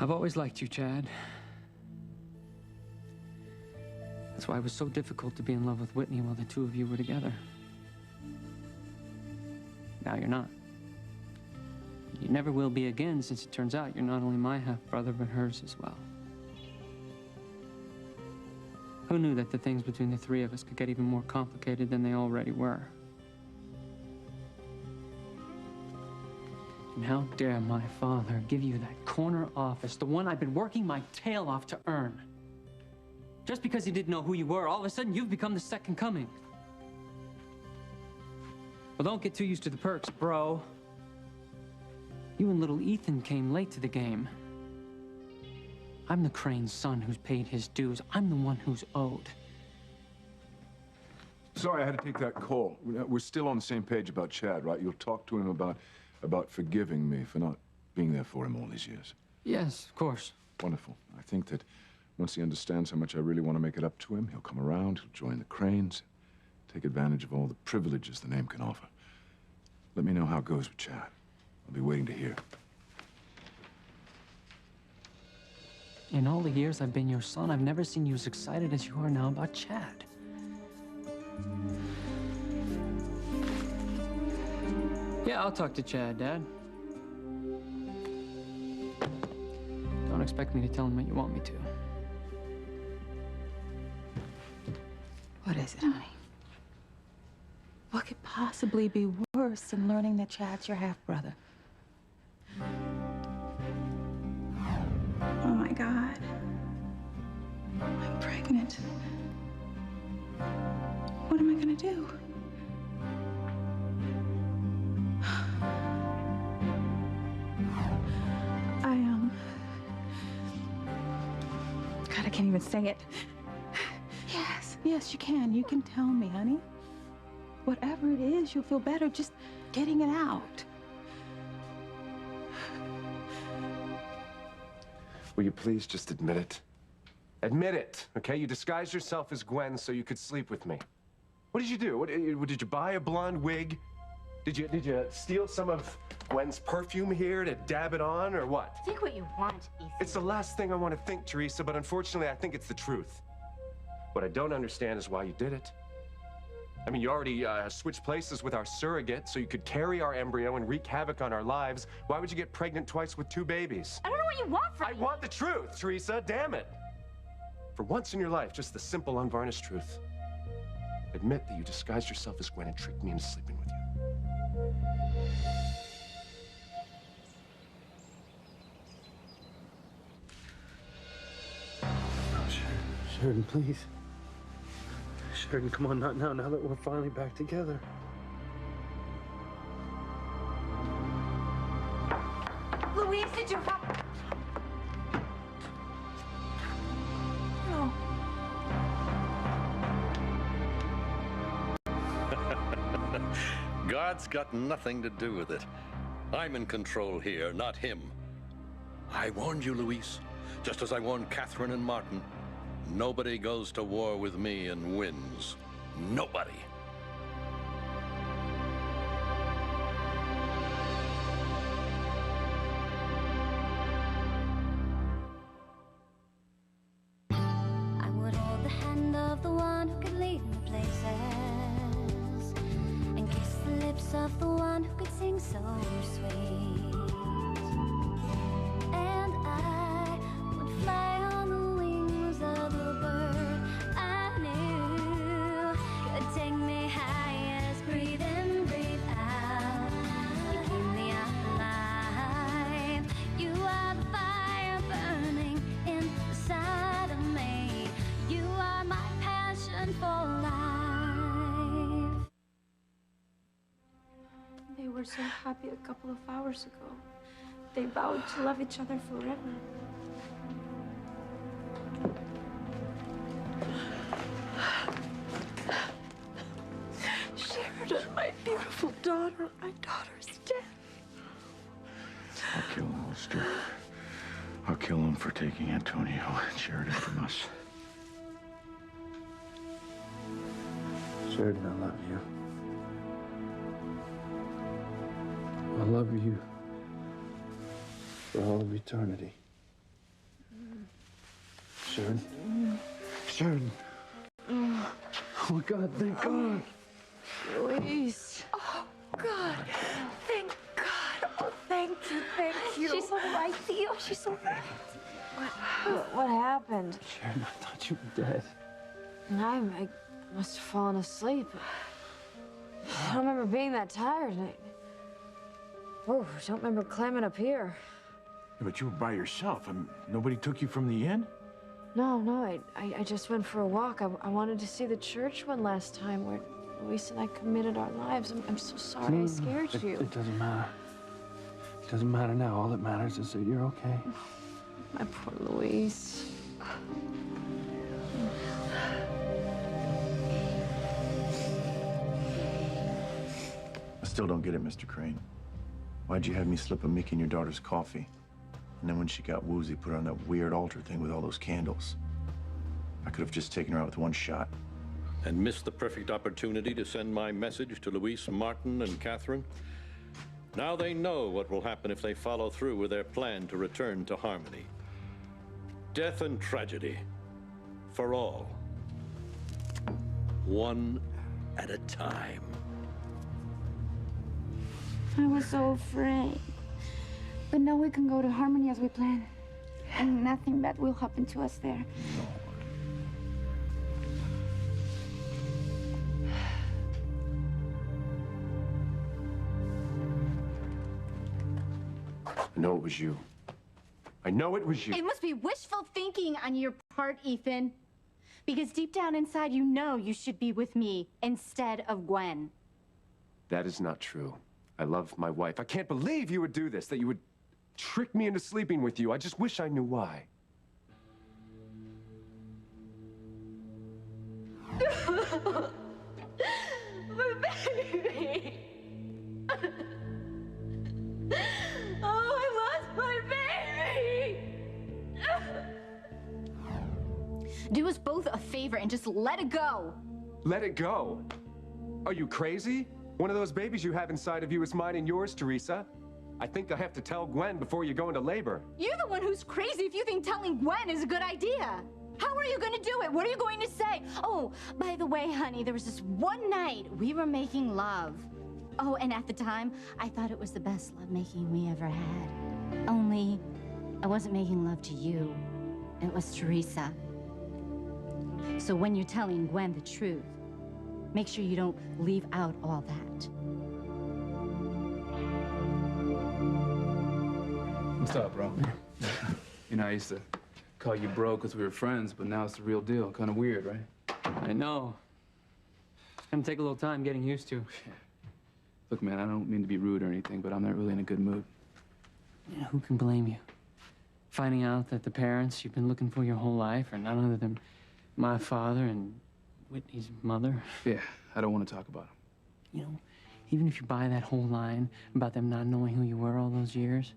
I've always liked you, Chad. That's why it was so difficult to be in love with Whitney while the two of you were together. Now you're not. You never will be again, since it turns out you're not only my half-brother, but hers as well. Who knew that the things between the three of us could get even more complicated than they already were? And how dare my father give you that corner office, the one I've been working my tail off to earn? Just because he didn't know who you were, all of a sudden you've become the second coming. Well, don't get too used to the perks, bro. You and little Ethan came late to the game. I'm the Crane's son who's paid his dues. I'm the one who's owed. Sorry, I had to take that call. We're still on the same page about Chad, right? You'll talk to him about forgiving me for not being there for him all these years. Yes, of course. Wonderful. I think that once he understands how much I really want to make it up to him, he'll come around, he'll join the Cranes, take advantage of all the privileges the name can offer. Let me know how it goes with Chad. I'll be waiting to hear. In all the years I've been your son, I've never seen you as excited as you are now about Chad. Yeah, I'll talk to Chad, Dad. Don't expect me to tell him what you want me to. What is it, honey? What could possibly be worse than learning that Chad's your half-brother? Oh, my God. I'm pregnant. What am I gonna do? God, I can't even say it. Yes, you can. You can tell me, honey. Whatever it is, you'll feel better just getting it out. Will you please just admit it? Admit it, okay? You disguised yourself as Gwen so you could sleep with me. What did you do? Did you buy a blonde wig? Did you steal some of Gwen's perfume here to dab it on, or what? Think what you want, Ethan. It's the last thing I want to think, Teresa, but unfortunately, I think it's the truth. What I don't understand is why you did it. I mean, you already switched places with our surrogate so you could carry our embryo and wreak havoc on our lives. Why would you get pregnant twice with 2 babies? I don't know what you want from me. I want the truth, Teresa, damn it. For once in your life, just the simple, unvarnished truth. Admit that you disguised yourself as Gwen and tricked me into sleeping with you. Sheridan, please. Sheridan, come on, not now that we're finally back together. Louise, did you help? No. God's got nothing to do with it. I'm in control here, not him. I warned you, Louise, just as I warned Catherine and Martin. Nobody goes to war with me and wins. Nobody. I would hold the hand of the one who could lead me places, and kiss the lips of the one who could sing so sweet. And I would fly on the wings of the bird I knew could take me high as breathe in, breathe out. You keep me alive. You are the fire burning inside of me. You are my passion for life. They were so happy a couple of hours ago. They vowed to love each other forever. Sheridan, my beautiful daughter, my daughter's dead. I'll kill Aleister. I'll kill him for taking Antonio and Sheridan from us. Sheridan, I love you. I love you for all of eternity. Sheridan. Sheridan. Oh, my God, thank God. Luis. Oh, God. Thank God. Oh, thank you. Thank you. She's all right, Theo. She's all right. What happened? Sheridan, I thought you were dead. I must have fallen asleep. I don't remember being that tired. I don't remember climbing up here. Yeah, but you were by yourself. Nobody took you from the inn? No, I just went for a walk. I wanted to see the church one last time where Luis and I committed our lives. I'm so sorry I scared you. It doesn't matter. It doesn't matter now. All that matters is that you're okay. My poor Luis. I still don't get it, Mr. Crane. Why'd you have me slip a Mickey in your daughter's coffee? And then when she got woozy, put her on that weird altar thing with all those candles. I could have just taken her out with one shot. And missed the perfect opportunity to send my message to Luis, Martin, and Catherine? Now they know what will happen if they follow through with their plan to return to Harmony. Death and tragedy. For all. One at a time. I was so afraid. But now we can go to Harmony as we planned. And nothing bad will happen to us there. I know it was you. I know it was you. It must be wishful thinking on your part, Ethan. Because deep down inside, you know you should be with me instead of Gwen. That is not true. I love my wife. I can't believe you would do this, that you would trick me into sleeping with you. I just wish I knew why. My baby! Oh, I lost my baby! Do us both a favor and just let it go. Let it go? Are you crazy? One of those babies you have inside of you is mine and yours, Teresa. I think I have to tell Gwen before you go into labor. You're the one who's crazy if you think telling Gwen is a good idea. How are you going to do it? What are you going to say? Oh, by the way, honey, there was this one night we were making love. Oh, and at the time, I thought it was the best lovemaking we ever had. Only, I wasn't making love to you. It was Teresa. So when you're telling Gwen the truth, make sure you don't leave out all that. What's up, bro? You know, I used to call you bro because we were friends, but now it's the real deal. Kind of weird, right? I know. It's gonna take a little time getting used to. Look, man, I don't mean to be rude or anything, but I'm not really in a good mood. Yeah, who can blame you? Finding out that the parents you've been looking for your whole life are none other than my father and Whitney's mother. Yeah, I don't want to talk about them. You know, even if you buy that whole line about them not knowing who you were all those years,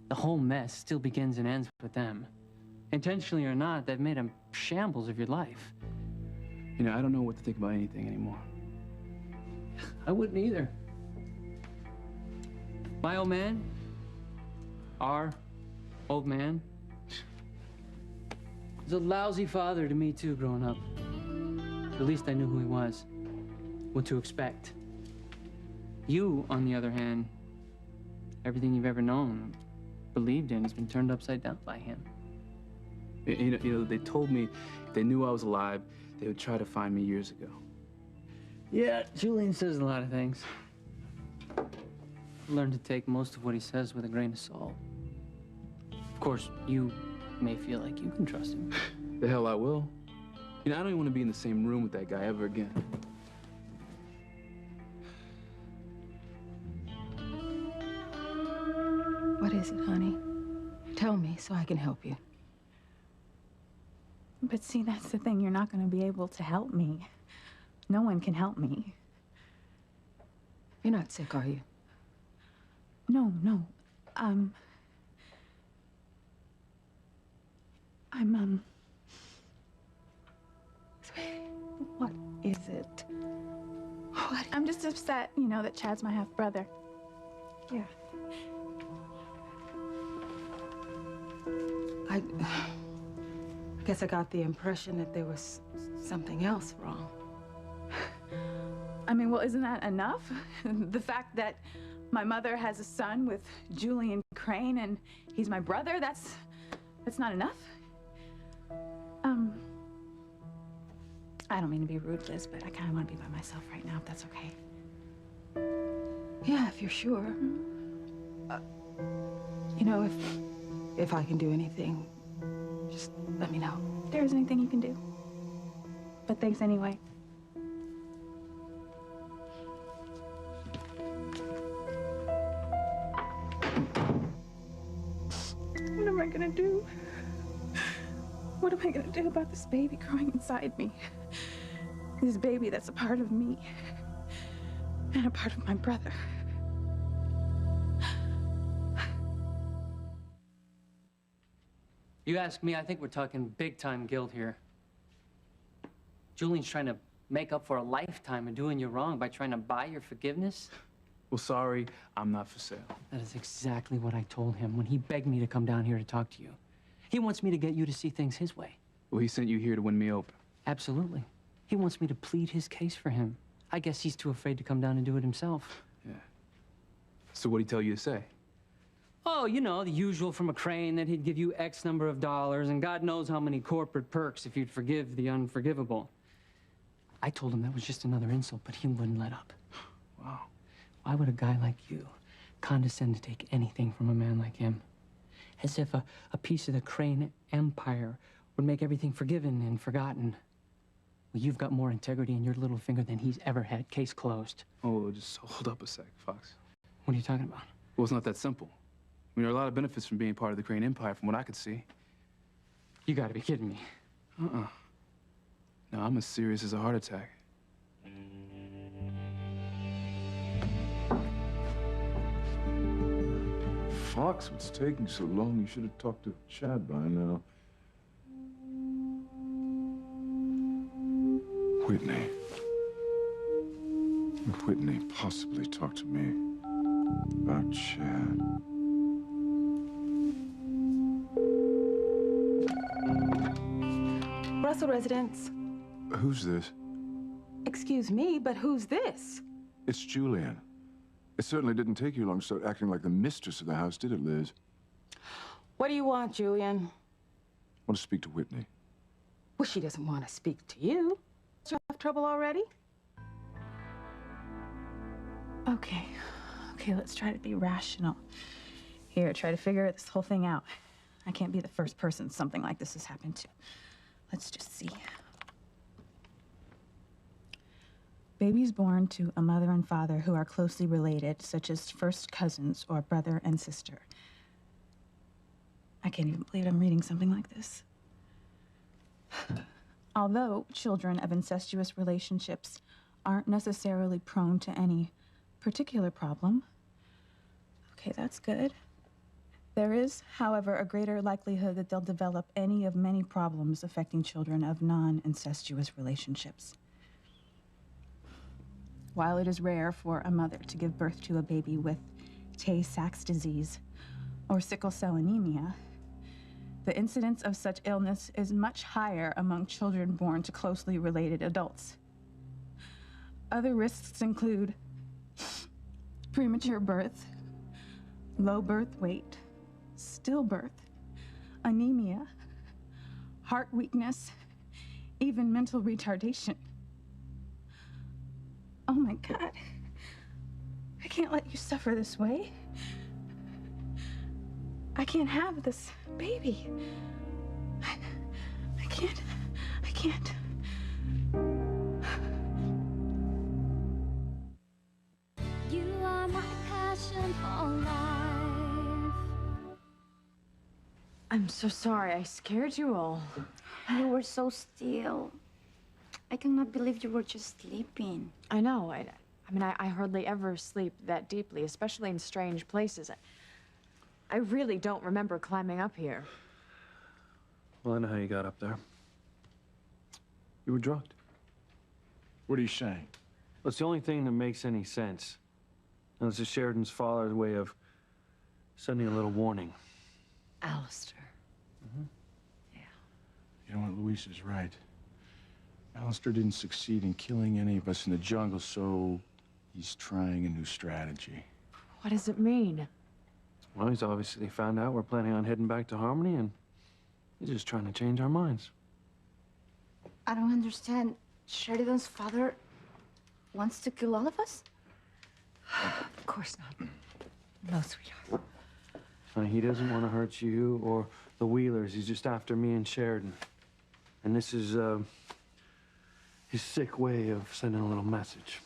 the whole mess still begins and ends with them. Intentionally or not, they've made a shambles of your life. You know, I don't know what to think about anything anymore. I wouldn't either. My old man, our old man, was a lousy father to me too growing up. At least I knew who he was, what to expect. You, on the other hand, everything you've ever known, believed in, has been turned upside down by him. You know, they told me if they knew I was alive, they would try to find me years ago. Yeah, Julian says a lot of things. Learn to take most of what he says with a grain of salt. Of course, you may feel like you can trust him. The hell I will. You know, I don't even want to be in the same room with that guy ever again. What is it, honey? Tell me so I can help you. But see, that's the thing. You're not going to be able to help me. No one can help me. You're not sick, are you? No. What is it? What? I'm just upset, you know, that Chad's my half-brother. Yeah. I guess I got the impression that there was something else wrong. I mean, well, isn't that enough? The fact that my mother has a son with Julian Crane and he's my brother, that's not enough? I don't mean to be rude, Liz, but I kind of want to be by myself right now, if that's okay. Yeah, if you're sure. You know, if I can do anything, just let me know. If there is anything you can do. But thanks anyway. What am I gonna do? What am I gonna do about this baby growing inside me? This baby that's a part of me and a part of my brother. You ask me, I think we're talking big-time guilt here. Julian's trying to make up for a lifetime of doing you wrong by trying to buy your forgiveness. Well, sorry, I'm not for sale. That is exactly what I told him when he begged me to come down here to talk to you. He wants me to get you to see things his way. Well, he sent you here to win me over. Absolutely. He wants me to plead his case for him. I guess he's too afraid to come down and do it himself. Yeah. So what'd he tell you to say? Oh, you know, the usual from a Crane, that he'd give you X number of dollars and God knows how many corporate perks if you'd forgive the unforgivable. I told him that was just another insult, but he wouldn't let up. Wow. Why would a guy like you condescend to take anything from a man like him? As if a piece of the Crane empire would make everything forgiven and forgotten. Well, you've got more integrity in your little finger than he's ever had. Case closed. Oh, just hold up a sec, Fox. What are you talking about? Well, it's not that simple. I mean, there are a lot of benefits from being part of the Crane Empire, from what I could see. You gotta be kidding me. No, I'm as serious as a heart attack. Fox, what's taking so long? You should have talked to Chad by now. Whitney. Could Whitney possibly talk to me about Chad? Russell residence. Who's this? Excuse me, but who's this? It's Julian. It certainly didn't take you long to start acting like the mistress of the house, did it, Liz? What do you want, Julian? I want to speak to Whitney. Well, she doesn't want to speak to you. You have trouble already? Okay, let's try to be rational. Here, try to figure this whole thing out. I can't be the first person something like this has happened to. Let's just see. Babies born to a mother and father who are closely related, such as first cousins or brother and sister. I can't even believe I'm reading something like this. Although children of incestuous relationships aren't necessarily prone to any particular problem. Okay, that's good. There is, however, a greater likelihood that they'll develop any of many problems affecting children of non-incestuous relationships. While it is rare for a mother to give birth to a baby with Tay-Sachs disease or sickle cell anemia, the incidence of such illness is much higher among children born to closely related adults. Other risks include premature birth, low birth weight, stillbirth, anemia, heart weakness, even mental retardation. Oh my God. I can't let you suffer this way. I can't have this baby. I can't. You are my passion for life. I'm so sorry. I scared you all. You were so still. I cannot believe you were just sleeping. I know. I mean, I hardly ever sleep that deeply, especially in strange places. I really don't remember climbing up here. Well, I know how you got up there. You were drugged. What are you saying? Well, it's the only thing that makes any sense. And it's Sheridan's father's way of sending a little warning. Aleister. You know what, Luis is right. Aleister didn't succeed in killing any of us in the jungle, so he's trying a new strategy. What does it mean? Well, he's obviously found out we're planning on heading back to Harmony, and he's just trying to change our minds. I don't understand. Sheridan's father wants to kill all of us? Of course not. No, sweetheart. He doesn't want to hurt you or the Wheelers. He's just after me and Sheridan. And this is, his sick way of sending a little message.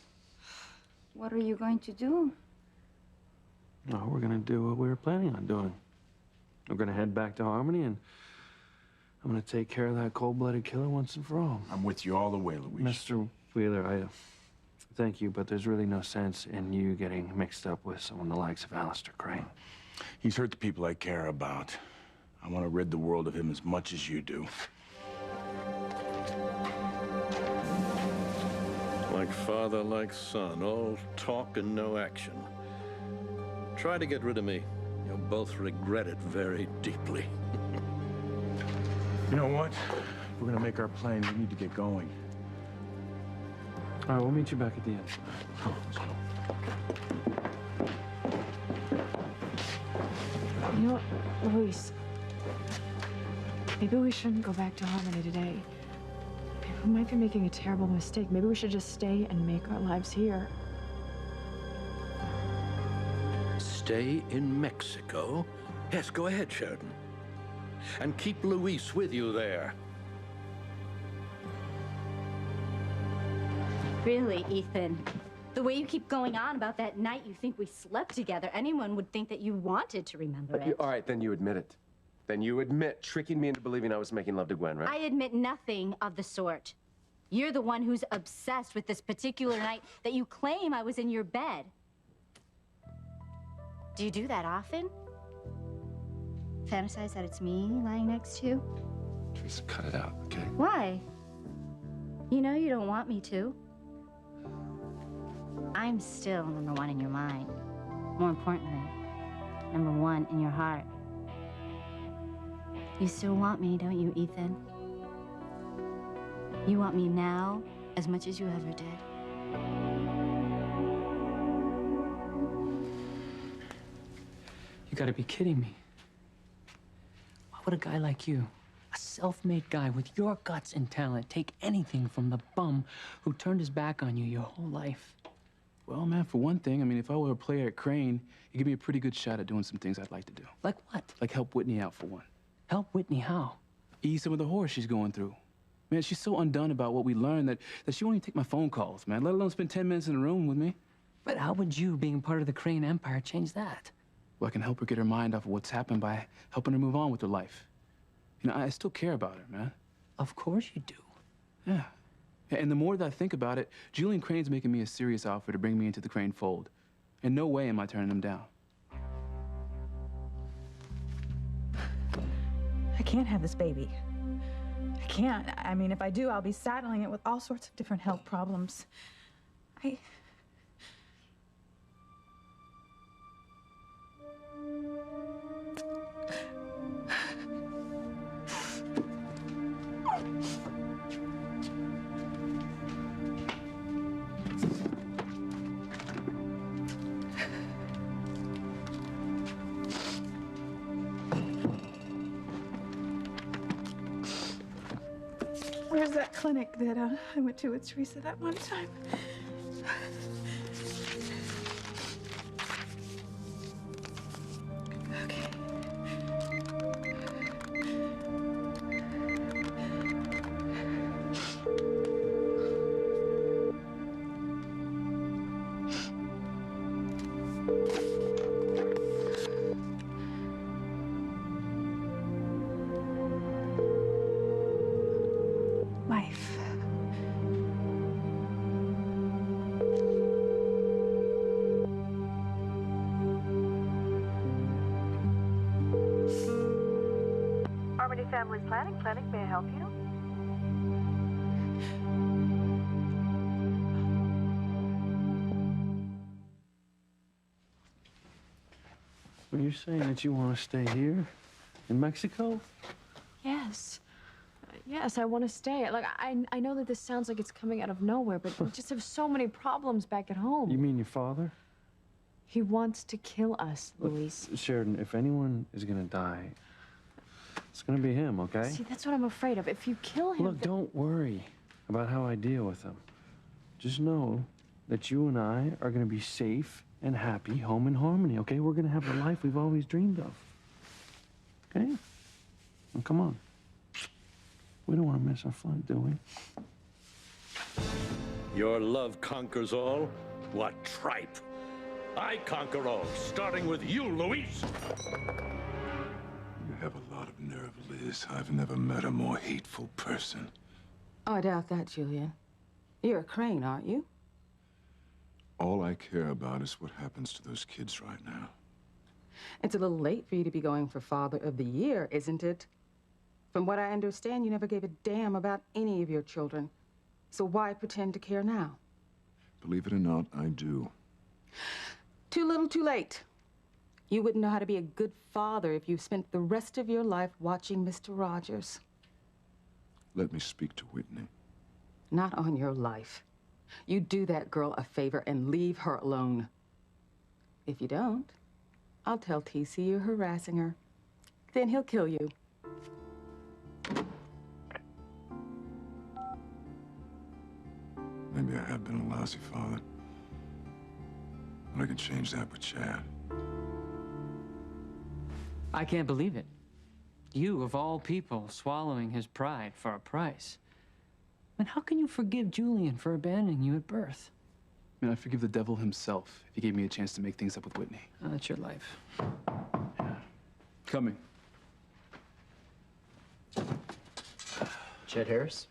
What are you going to do? No, we're gonna do what we were planning on doing. We're gonna head back to Harmony, and I'm gonna take care of that cold-blooded killer once and for all. I'm with you all the way, Luis. Mr. Wheeler, I thank you, but there's really no sense in you getting mixed up with someone the likes of Aleister Crane. He's hurt the people I care about. I want to rid the world of him as much as you do. Like father, like son, all talk and no action. Try to get rid of me. You'll both regret it very deeply. You know what? If we're gonna make our plan, we need to get going. All right, we'll meet you back at the end. Let's go. You know what, Luis? Maybe we shouldn't go back to Harmony today. We might be making a terrible mistake. Maybe we should just stay and make our lives here. Stay in Mexico? Yes, go ahead, Sheridan. And keep Luis with you there. Really, Ethan? The way you keep going on about that night you think we slept together, anyone would think that you wanted to remember it. All right, then you admit it. Then you admit tricking me into believing I was making love to Gwen, right? I admit nothing of the sort. You're the one who's obsessed with this particular night that you claim I was in your bed. Do you do that often? Fantasize that it's me lying next to you? Teresa, cut it out, okay? Why? You know you don't want me to. I'm still #1 in your mind. More importantly, #1 in your heart. You still want me, don't you, Ethan? You want me now as much as you ever did. You gotta be kidding me. Why would a guy like you, a self-made guy with your guts and talent, take anything from the bum who turned his back on you your whole life? Well, man, for one thing, I mean, if I were a player at Crane, you give me a pretty good shot at doing some things I'd like to do. Like what? Like help Whitney out, for one. Help Whitney how? Ease some of the horror she's going through. Man, she's so undone about what we learned that she won't even take my phone calls, man, let alone spend 10 minutes in the room with me. But how would you, being part of the Crane Empire, change that? Well, I can help her get her mind off of what's happened by helping her move on with her life. You know, I still care about her, man. Of course you do. Yeah. And the more that I think about it, Julian Crane's making me a serious offer to bring me into the Crane fold. In no way am I turning him down. I can't have this baby. I can't. I mean, if I do, I'll be saddling it with all sorts of different health problems. Where's that clinic that I went to with Teresa that one time? Okay. Wife. Harmony Family Planning Clinic, may I help you? Well, you're saying that you want to stay here in Mexico? Yes. Yes, I want to stay. Like, I know that this sounds like it's coming out of nowhere, but we just have so many problems back at home. You mean your father? He wants to kill us, Luis. Sheridan, if anyone is gonna die, it's gonna be him, okay? See, that's what I'm afraid of. If you kill him... Look, don't worry about how I deal with him. Just know that you and I are gonna be safe and happy, home in harmony, okay? We're gonna have the life we've always dreamed of. Okay? Well, come on. We don't want to miss our flight, do we? Your love conquers all? What tripe! I conquer all, starting with you, Luis! You have a lot of nerve, Liz. I've never met a more hateful person. Oh, I doubt that, Julian. You're a Crane, aren't you? All I care about is what happens to those kids right now. It's a little late for you to be going for Father of the Year, isn't it? From what I understand, you never gave a damn about any of your children. So why pretend to care now? Believe it or not, I do. Too little, too late. You wouldn't know how to be a good father if you spent the rest of your life watching Mr. Rogers. Let me speak to Whitney. Not on your life. You do that girl a favor and leave her alone. If you don't, I'll tell TC you're harassing her. Then he'll kill you. Maybe I have been a lousy father. But I can change that with Chad. I can't believe it. You, of all people, swallowing his pride for a price. And how can you forgive Julian for abandoning you at birth? I mean, I forgive the devil himself if he gave me a chance to make things up with Whitney. Oh, that's your life. Coming. Chet Harris?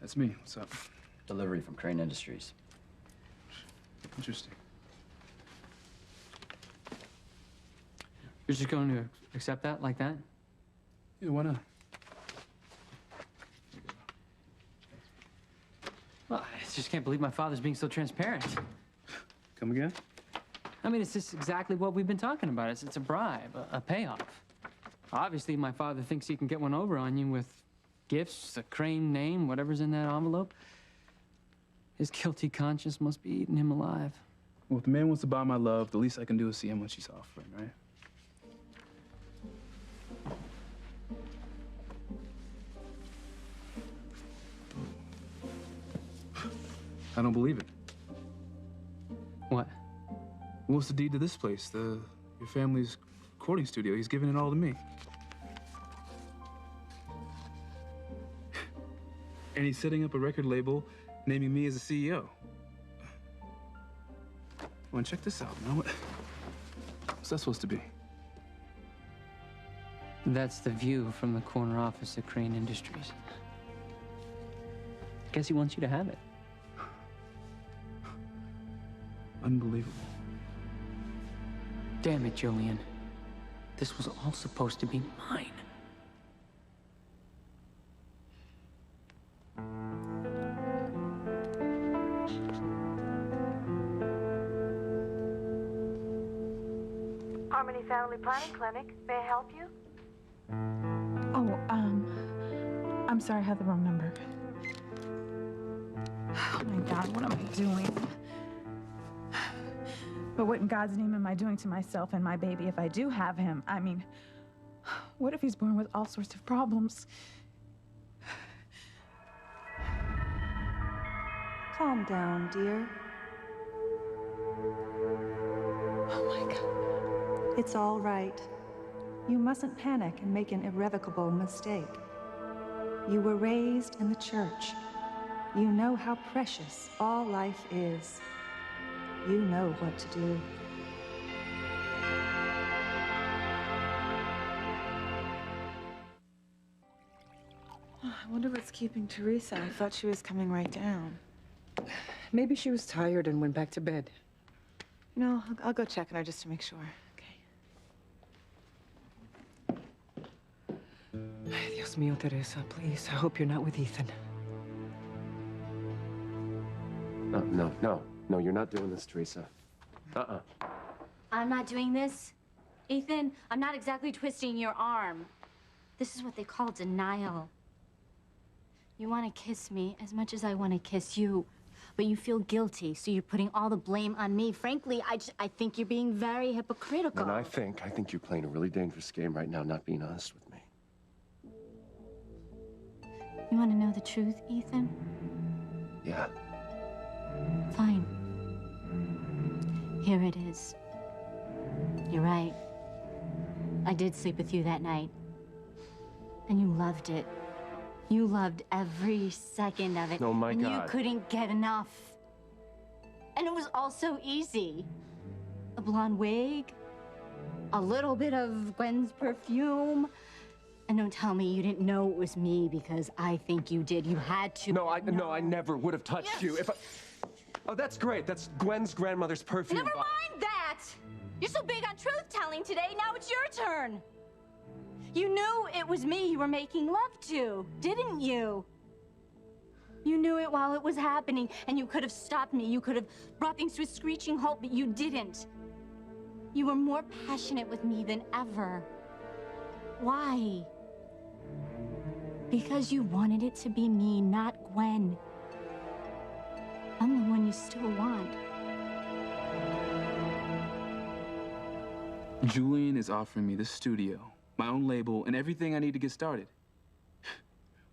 That's me. What's up? Delivery from Crane Industries. Interesting. You're just going to accept that like that? Yeah, why not? Well, I just can't believe my father's being so transparent. Come again? I mean, it's just exactly what we've been talking about. It's a bribe, a payoff. Obviously, my father thinks he can get one over on you with gifts, a Crane name, whatever's in that envelope. His guilty conscience must be eating him alive. Well, if the man wants to buy my love, the least I can do is see how much he's offering, right? I don't believe it. What? What's the deed to this place? Your family's recording studio. He's giving it all to me. And he's setting up a record label, naming me as the CEO. Well, check this out. Now, what's that supposed to be? That's the view from the corner office at Crane Industries. Guess he wants you to have it. Unbelievable. Damn it, Julian. This was all supposed to be mine. Harmony Family Planning Clinic. May I help you? Oh, I'm sorry, I had the wrong number. Oh my God, what am I doing? But what in God's name am I doing to myself and my baby if I do have him? I mean, what if he's born with all sorts of problems? Calm down, dear. Oh my God. It's all right. You mustn't panic and make an irrevocable mistake. You were raised in the church. You know how precious all life is. You know what to do. I wonder what's keeping Teresa. I thought she was coming right down. Maybe she was tired and went back to bed. No, I'll go check on her just to make sure. Ay, Dios mío, Teresa, please. I hope you're not with Ethan. No, you're not doing this, Teresa. I'm not doing this. Ethan, I'm not exactly twisting your arm. This is what they call denial. You want to kiss me as much as I want to kiss you, but you feel guilty, so you're putting all the blame on me. Frankly, I think you're being very hypocritical. And I think you're playing a really dangerous game right now, not being honest with me. You want to know the truth, Ethan? Yeah. Fine. Here it is. You're right. I did sleep with you that night. And you loved it. You loved every second of it. Oh, my God. And you couldn't get enough. And it was all so easy. A blonde wig, a little bit of Gwen's perfume. And don't tell me you didn't know it was me, because I think you did. You had to. No, I never would have touched you if I... Oh, that's great. That's Gwen's grandmother's perfume. Never mind that! You're so big on truth-telling today, now it's your turn. You knew it was me you were making love to, didn't you? You knew it while it was happening, and you could have stopped me. You could have brought things to a screeching halt, but you didn't. You were more passionate with me than ever. Why? Because you wanted it to be me, not Gwen. I'm the one you still want. Julian is offering me the studio, my own label, and everything I need to get started.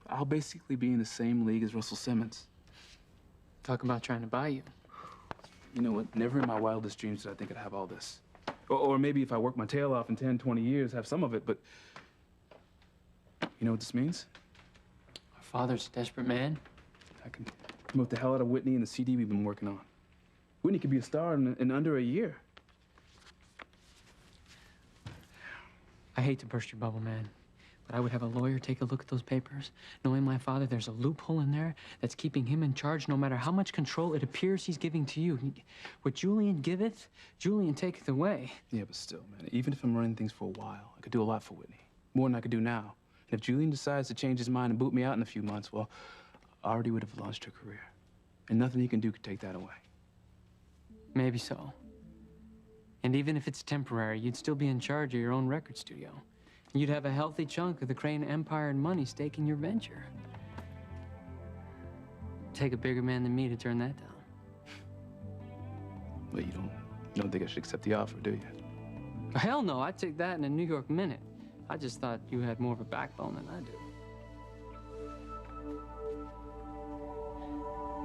I'll basically be in the same league as Russell Simmons. Talk about trying to buy you. You know what? Never in my wildest dreams did I think I'd have all this. Or maybe if I work my tail off in 10, 20 years, have some of it, but... You know what this means? Our father's a desperate man. I can promote the hell out of Whitney and the CD we've been working on. Whitney could be a star in under a year. I hate to burst your bubble, man, but I would have a lawyer take a look at those papers. Knowing my father, there's a loophole in there that's keeping him in charge no matter how much control it appears he's giving to you. What Julian giveth, Julian taketh away. Yeah, but still, man, even if I'm running things for a while, I could do a lot for Whitney. More than I could do now. And if Julian decides to change his mind and boot me out in a few months, well, I already would have launched her career. And nothing he can do could take that away. Maybe so. And even if it's temporary, you'd still be in charge of your own record studio. You'd have a healthy chunk of the Crane empire and money stake in your venture. Take a bigger man than me to turn that down. But you don't think I should accept the offer, do you? Hell no, I'd take that in a New York minute. I just thought you had more of a backbone than I do.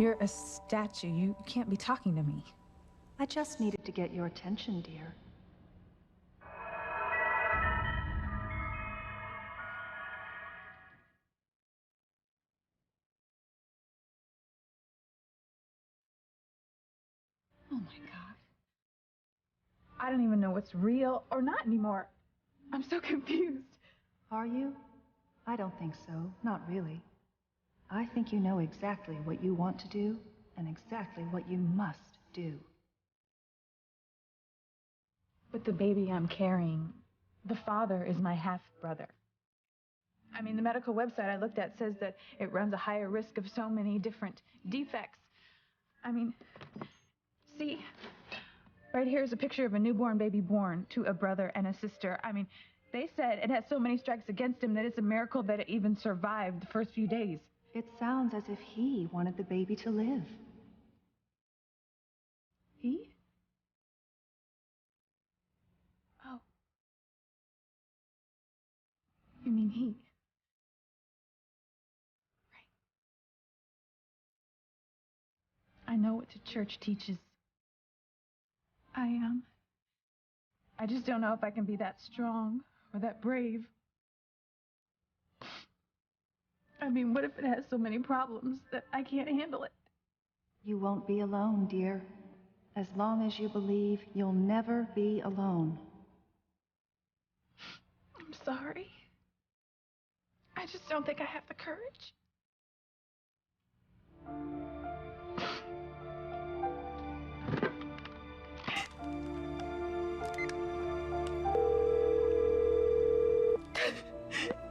You're a statue. You can't be talking to me. I just needed to get your attention, dear. Oh my God. I don't even know what's real or not anymore. I'm so confused. Are you? I don't think so. Not really. I think you know exactly what you want to do and exactly what you must do. But the baby I'm carrying, the father is my half-brother. I mean, the medical website I looked at says that it runs a higher risk of so many different defects. I mean, see, right here is a picture of a newborn baby born to a brother and a sister. I mean, they said it has so many strikes against him that it's a miracle that it even survived the first few days. It sounds as if he wanted the baby to live. He? Oh. You mean he? Right. I know what the church teaches. I just don't know if I can be that strong or that brave. I mean, what if it has so many problems that I can't handle it? You won't be alone, dear. As long as you believe, you'll never be alone. I'm sorry. I just don't think I have the courage.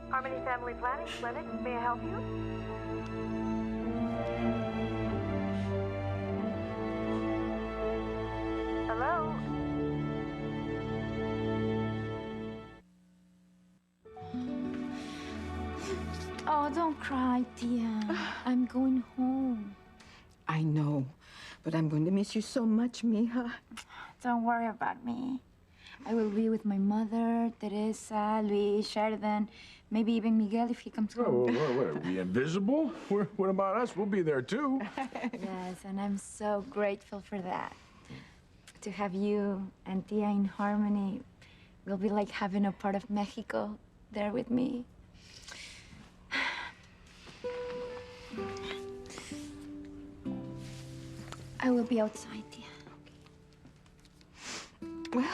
Harmony Family Planning Clinic, may I help you? Hello? Oh, don't cry, Tia. I'm going home. I know, but I'm going to miss you so much, mija. Don't worry about me. I will be with my mother, Teresa, Luis, Sheridan, maybe even Miguel if he comes home. Whoa. Are we invisible? What about us? We'll be there too. Yes, and I'm so grateful for that. To have you and Tia in harmony will be like having a part of Mexico there with me. I will be outside, Tia. Well,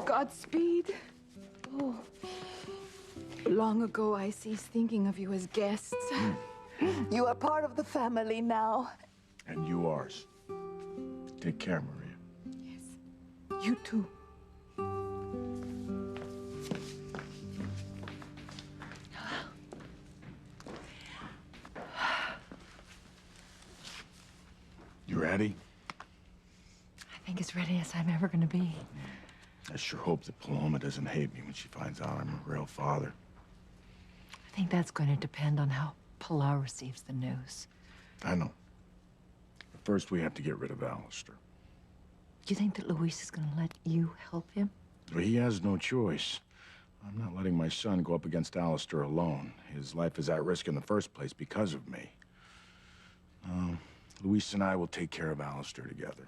Godspeed. Oh, long ago I ceased thinking of you as guests. You are part of the family now. And you ours. Take care, Maria. You too. You ready? I think as ready as I'm ever gonna be. I sure hope that Paloma doesn't hate me when she finds out I'm her real father. I think that's going to depend on how Pilar receives the news. I know. But first, we have to get rid of Aleister. You think that Luis is going to let you help him? But he has no choice. I'm not letting my son go up against Aleister alone. His life is at risk in the first place because of me. Luis and I will take care of Aleister together.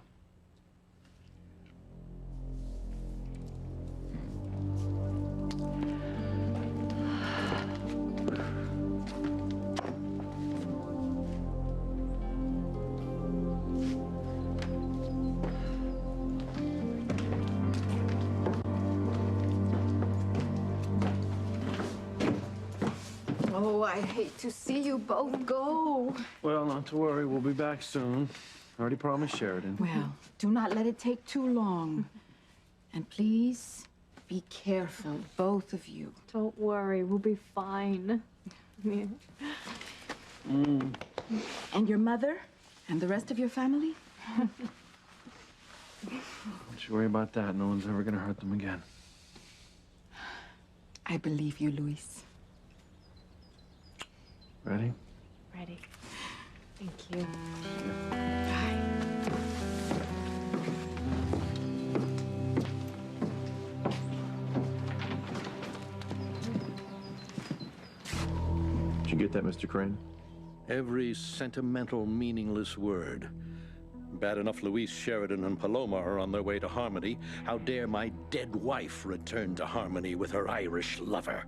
Oh, I hate to see you both go. Well, not to worry. We'll be back soon. Already promised Sheridan. Well, do not let it take too long. And please, be careful, both of you. Don't worry, we'll be fine. And your mother? And the rest of your family? Don't you worry about that. No one's ever gonna hurt them again. I believe you, Luis. Ready? Ready. Thank you. Did you get that, Mr. Crane? Every sentimental, meaningless word. Bad enough Luis, Sheridan, and Paloma are on their way to Harmony. How dare my dead wife return to Harmony with her Irish lover?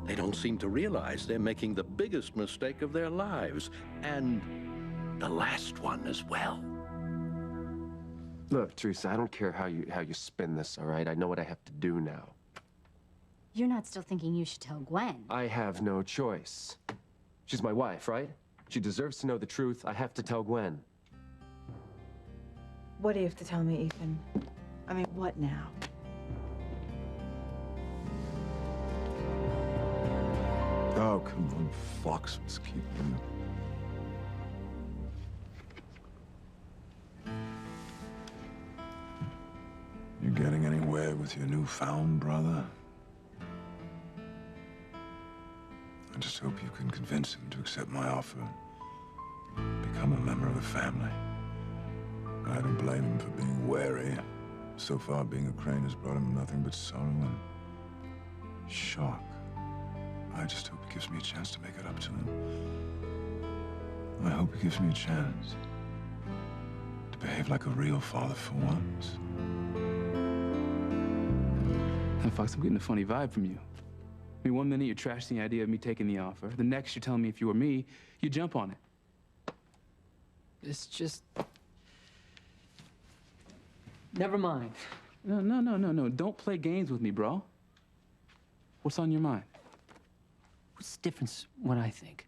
They don't seem to realize they're making the biggest mistake of their lives, and the last one as well. Look, Teresa, I don't care how you spin this, all right? I know what I have to do now. You're not still thinking you should tell Gwen. I have no choice. She's my wife, right? She deserves to know the truth. I have to tell Gwen. What do you have to tell me, Ethan? I mean, what now? Oh, come on, Fox. Let's keep moving. You getting anywhere with your newfound brother? I just hope you can convince him to accept my offer. Become a member of the family. I don't blame him for being wary. So far, being a Crane has brought him nothing but sorrow and shock. I just hope he gives me a chance to make it up to him. I hope he gives me a chance to behave like a real father for once. And Fox, I'm getting a funny vibe from you. I mean, one minute you're trashing the idea of me taking the offer. The next you're telling me if you were me, you jump on it. It's just... Never mind. No. Don't play games with me, bro. What's on your mind? What's the difference what I think?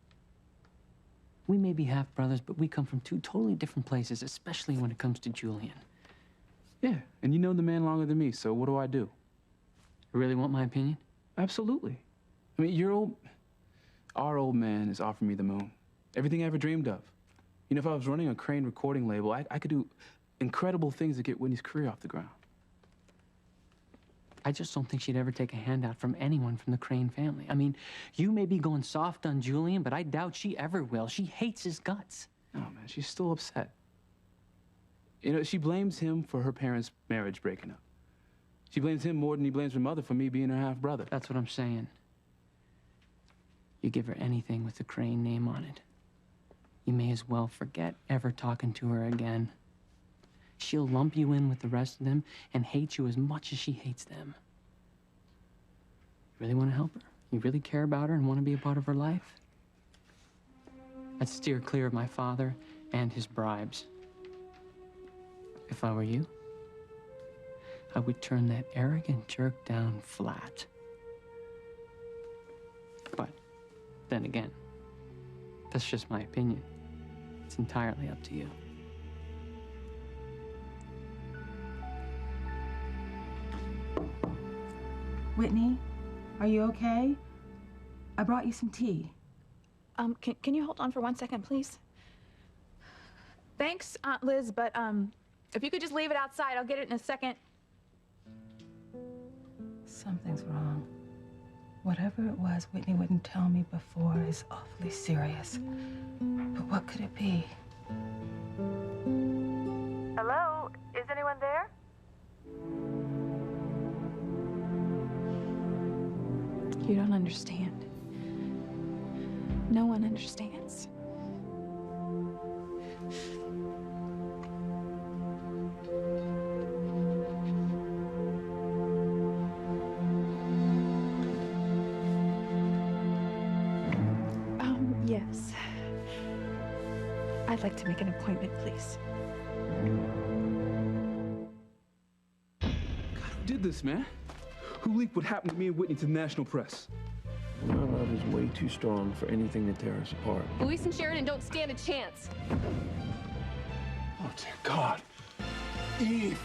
We may be half-brothers, but we come from two totally different places, especially when it comes to Julian. Yeah, and you know the man longer than me, so what do? You really want my opinion? Absolutely. I mean, our old man is offering me the moon. Everything I ever dreamed of. You know, if I was running a Crane recording label, I could do incredible things to get Whitney's career off the ground. I just don't think she'd ever take a handout from anyone from the Crane family. I mean, you may be going soft on Julian, but I doubt she ever will. She hates his guts. No, man, she's still upset. You know, she blames him for her parents' marriage breaking up. She blames him more than he blames her mother for me being her half-brother. That's what I'm saying. You give her anything with the Crane name on it, you may as well forget ever talking to her again. She'll lump you in with the rest of them and hate you as much as she hates them. You really want to help her? You really care about her and want to be a part of her life? I'd steer clear of my father and his bribes. If I were you, I would turn that arrogant jerk down flat. But then again, that's just my opinion. It's entirely up to you. Whitney, are you okay? I brought you some tea. Can you hold on for 1 second, please? Thanks, Aunt Liz, but if you could just leave it outside, I'll get it in a second. Something's wrong. Whatever it was Whitney wouldn't tell me before is awfully serious. But what could it be? Hello? Is anyone there? You don't understand. No one understands. Yes. I'd like to make an appointment, please. God, who did this, man? Who leaked what happened to me and Whitney to the national press? My love is way too strong for anything to tear us apart. Luis and Sheridan don't stand a chance. Oh, dear God. Eve!